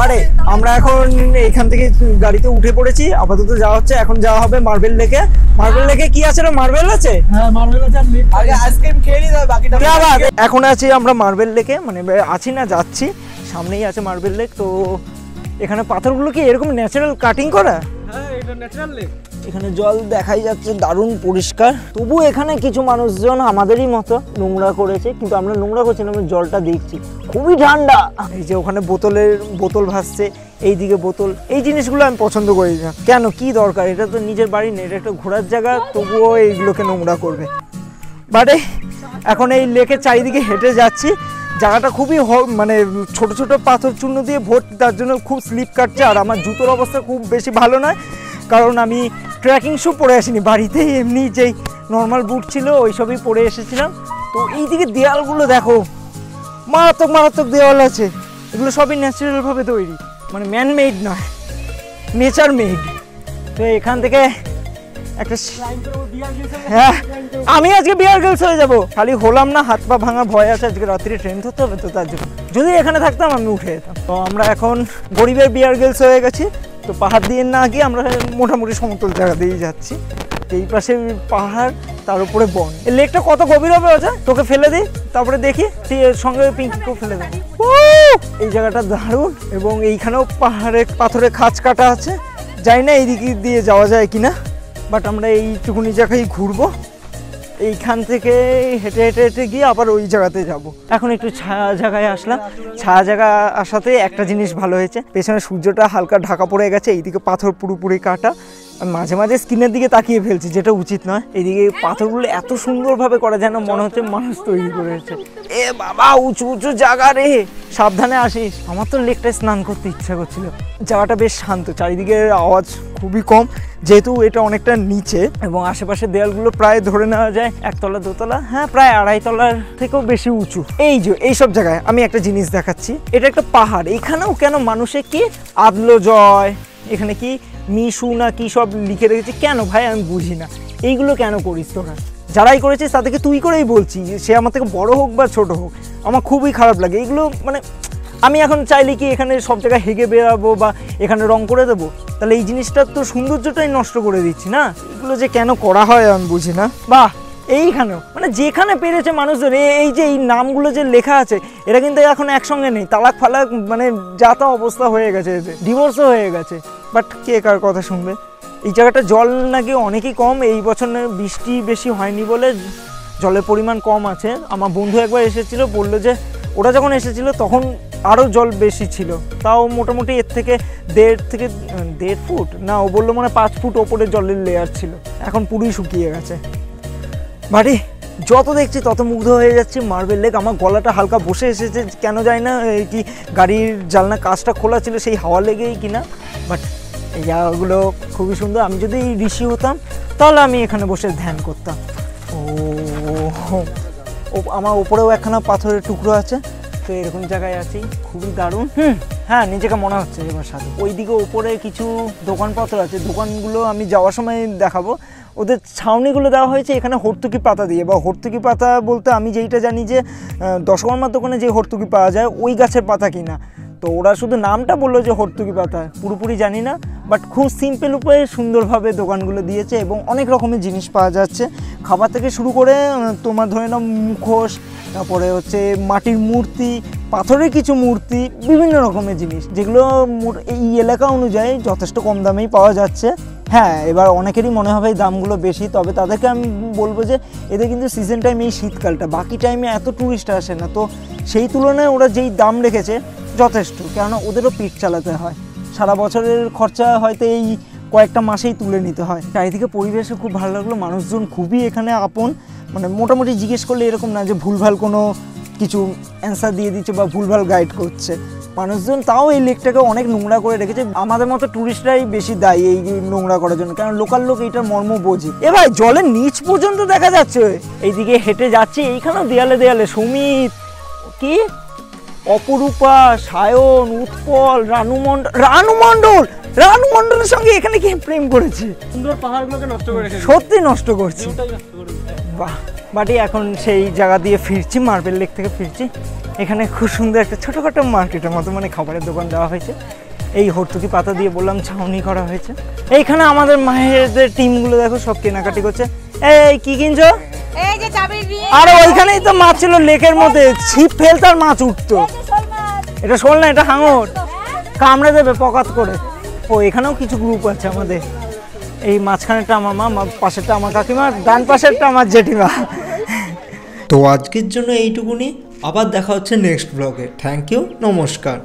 বারে আমরা এখন এখান থেকে গাড়িতে উঠে পড়েছি, আপাতত যাওয়া হচ্ছে। এখন যাওয়া হবে মার্বেল লেকে। মার্বেল লেকে কি আছে রে? মার্বেল আছে, হ্যাঁ মার্বেল আছে। আগে আইসক্রিম খেয়ে নিতে হবে, বাকিটা আবার। এখন আছি আমরা মার্বেল লেকে, মানে আছি না, যাচ্ছি। সামনেই আছে মার্বেল লেক। তো এখানে পাথরগুলো কি এরকম ন্যাচারাল কাটিং করা? হ্যাঁ এটা ন্যাচারাল লেক। এখানে জল দেখাই যাচ্ছে দারুণ পরিষ্কার। তবু এখানে কিছু মানুষজন আমাদেরই মতো নোংরা করেছে, কিন্তু আমরা নোংরা করছি না, আমরা জলটা দেখছি, খুবই ঠান্ডা। এই যে ওখানে বোতল ভাসছে, এইদিকে বোতল, এই জিনিসগুলো আমি পছন্দ করি না। কেন, কি দরকার? এটা তো নিজের বাড়ি নেই, এটা একটা ঘোরার জায়গা, তবুও এইগুলোকে নোংরা করবে। বাটে এখন এই লেকের চারিদিকে হেঁটে যাচ্ছি। জায়গাটা খুবই মানে ছোট ছোট পাথর চূর্ণ দিয়ে ভর্তি, তার জন্য খুব স্লিপ কাটছে। আর আমার জুতোর অবস্থা খুব বেশি ভালো নয়, কারণ আমি ট্রেকিং শ্যু পরে আসিনি, বাড়িতে এমনি যেই নর্মাল বুট ছিল ওইসবই পরে এসেছিলাম। তো এইদিকে দেয়ালগুলো দেখো, মারাত্মক মারাত্মক দেওয়াল আছে। এগুলো সবই ন্যাচারালভাবে তৈরি, মানে ম্যান মেড নয়, নেচার মেড। তো এখান থেকে একটা, হ্যাঁ আমি আজকে বিয়ার গেলস হয়ে যাবো। খালি হলাম না, হাত পা ভাঙা ভয় আছে, আজকে রাত্রে ট্রেন ধরতে হবে, তো তার জন্য যদি এখানে থাকতাম আমি উঠে যেতাম। তো আমরা এখন গরিবের বিয়ার গেলস হয়ে গেছি। তো পাহাড় দিয়ে না গিয়ে আমরা মোটামুটি সমতল জায়গা দিয়েই যাচ্ছি। এই পাশে পাহাড়, তার উপরে বন। এই লেকটা কত গভীর হবে ওটা? তোকে ফেলে দিই, তারপরে দেখি, সঙ্গে পিঙ্কিকেও ফেলে দেবো। এই জায়গাটা দারুণ, এবং এইখানেও পাথরে খাঁজ কাটা আছে। জানি না এইদিকে দিয়ে যাওয়া যায় কিনা, বাট আমরা এইটুকুনি জায়গায় ঘুরবো। এইখান থেকে হেঁটে হেঁটে হেঁটে গিয়ে আবার ওই জায়গাতে যাব। এখন একটু ছায়া জায়গায় আসলাম। ছায়া জায়গা আসাতে একটা জিনিস ভালো হয়েছে, পেছনে সূর্যটা হালকা ঢাকা পড়ে গেছে, এইদিকে পাথর পুরোপুরি কাটা। মাঝে মাঝে স্ক্রিনের দিকে তাকিয়ে ফেলছি, যেটা উচিত নয়। এইদিকে পাথরগুলো এত সুন্দরভাবে করা, যেন মনে হচ্ছে মানুষ তৈরি করেছে। এ বাবা, উঁচু উঁচু জায়গা রে, সাবধানে আসিস। আমার তো লেকটায় স্নান করতে ইচ্ছা করছিল। জায়গাটা বেশ শান্ত, চারিদিকে আওয়াজ খুবই কম, যেহেতু এটা অনেকটা নিচে, এবং আশেপাশে দেয়ালগুলো প্রায় ধরে নেওয়া যায় একতলা দোতলা, হ্যাঁ প্রায় 2.5 তলার থেকেও বেশি উঁচু। এই যে এইসব জায়গায় আমি একটা জিনিস দেখাচ্ছি, এটা একটা পাহাড়। এখানেও কেন মানুষে কি আদলো জয়, এখানে কি মিশু না কি সব লিখে রেখেছে, কেন ভাই আমি বুঝি না। এইগুলো কেন করিস তোরা? যারাই করেছিস তাদেরকে তুই করেই বলছি, সে আমার থেকে বড় হোক বা ছোট হোক, আমার খুবই খারাপ লাগে এইগুলো। মানে আমি এখন চাইলে কি এখানে সব জায়গায় হেগে বেরাবো বা এখানে রং করে দেবো? তাহলে এই জিনিসটার তো সৌন্দর্যটাই নষ্ট করে দিচ্ছি না। এগুলো যে কেন করা হয় আমি বুঝি না। বাহ, এইখানেও মানে যেখানে পেরেছে মানুষজন, এই যে এই নামগুলো যে লেখা আছে, এরা কিন্তু এখন একসঙ্গে নেই, তালাক ফালাক মানে যা তা অবস্থা হয়ে গেছে, এদের ডিভোর্সও হয়ে গেছে। বাট কে কার কথা শুনবে? এই জায়গাটা জল নাকি অনেকই কম, এই বছর বৃষ্টি বেশি হয়নি বলে জলের পরিমাণ কম আছে। আমার বন্ধু একবার এসেছিল, বললো যে ওরা যখন এসেছিল তখন আরও জল বেশি ছিল, তাও মোটামুটি এর থেকে 1.5 ফুট না, ও বললো মানে 5 ফুট ওপরে জলের লেয়ার ছিল, এখন পুরোই শুকিয়ে গেছে। বাড়ি যত দেখছি তত মুগ্ধ হয়ে যাচ্ছি। মার্বেল লেক, আমার গলাটা হালকা বসে এসেছে কেন যায় না, এই কি গাড়ির জানলা কাজটা খোলা ছিল সেই হাওয়া লেগেই কিনা। বাট এই জায়গাগুলো খুবই সুন্দর। আমি যদি ঋষি হতাম তাহলে আমি এখানে বসে ধ্যান করতাম। ও আমার উপরেও একখানা পাথরের টুকরো আছে, তো এরকম জায়গায় আছি, খুবই দারুণ। হ্যাঁ নিজেকে মনে হচ্ছে এবার সাথে। ওইদিকে ওপরে কিছু দোকানপত্র আছে, দোকানগুলো আমি যাওয়ার সময় দেখাবো। ওদের ছাউনিগুলো দেওয়া হয়েছে এখানে হর্তুকি পাতা দিয়ে, বা হর্তুকি পাতা বলতে আমি যেইটা জানি যে দশকর্মার দোকানে যে হর্তুকি পাওয়া যায় ওই গাছের পাতা কিনা। তো ওরা শুধু নামটা বললো যে হর্তুকি পাতা, পুরোপুরি জানি না। বাট খুব সিম্পল উপায়ে সুন্দরভাবে দোকানগুলো দিয়েছে, এবং অনেক রকমের জিনিস পাওয়া যাচ্ছে, খাবার থেকে শুরু করে তোমার ধরে নাও মুখোশ, তারপরে হচ্ছে মাটির মূর্তি, পাথরের কিছু মূর্তি, বিভিন্ন রকমের জিনিস, যেগুলো এই এলাকা অনুযায়ী যথেষ্ট কম দামেই পাওয়া যাচ্ছে। হ্যাঁ এবার অনেকেরই মনে হবে এই দামগুলো বেশি, তবে তাদেরকে আমি বলবো যে এদের কিন্তু সিজন টাইম এই শীতকালটা, বাকি টাইমে এত ট্যুরিস্ট আসে না, তো সেই তুলনায় ওরা যেই দাম রেখেছে যথেষ্ট, কেননা ওদেরও পিঠ চালাতে হয়, সারা বছরের খরচা হয়তো এই কয়েকটা মাসেই তুলে নিতে হয়। চারিদিকে পরিবেশে খুব ভালো লাগলো, মানুষজন খুবই এখানে আপন, মানে মোটামুটি জিজ্ঞেস করলে এরকম না যে ভুলভাল কোনো কিছু অ্যান্সার দিয়ে দিচ্ছে বা ভুলভাল গাইড করছে। মানুষজন তাও এই লেকটাকে অনেক নোংরা করে রেখেছে, আমাদের মতো ট্যুরিস্টরাই বেশি দায়ী এই নোংরা করার জন্য, কারণ লোকাল লোক এইটার মর্ম বোঝে। এ ভাই জলের নিচ পর্যন্ত দেখা যাচ্ছে, এইদিকে হেঁটে যাচ্ছি, এইখানেও দেয়ালে দেয়ালে সুমিত, কি অপরূপা, সায়ন, উৎপল, রানু মণ্ডলের সঙ্গে এখানে কি প্রেম করেছে, সুন্দর পাহাড়গুলোকে নষ্ট করেছে, সত্যি নষ্ট করছে। বাহ, বাট এখন সেই জায়গা দিয়ে ফিরছি, মার্বেল লেক থেকে ফিরছি। এখানে খুব সুন্দর একটা ছোটোখাটো মার্কেটের মতো মানে খাবারের দোকান দেওয়া হয়েছে। এই হর্তুকি পাতা দিয়ে বললাম ছাউনি করা হয়েছে। এইখানে আমাদের মায়েদের টিমগুলো দেখো সব কেনাকাটি করছে। এই কি কিনছো? এই যে চাবির রিং। আরে ওইখানেই তো মাছ ছিল লেকের মধ্যে, ছিপ ফেলতে আর মাছ উঠতো। এটা শোল না, এটা হাঙর, কামড়ে দেবে পকাত করে। ও এখানেও কিছু গ্রুপ আছে আমাদের। এই মাঝখানেরটা আমার মা, পাশেরটা আমার কাকিমা, ডান পাশেরটা আমার জেঠিমা। তো আজকের জন্য এইটুকুনি, আবার দেখা হচ্ছে নেক্সট ব্লগে। থ্যাংক ইউ, নমস্কার।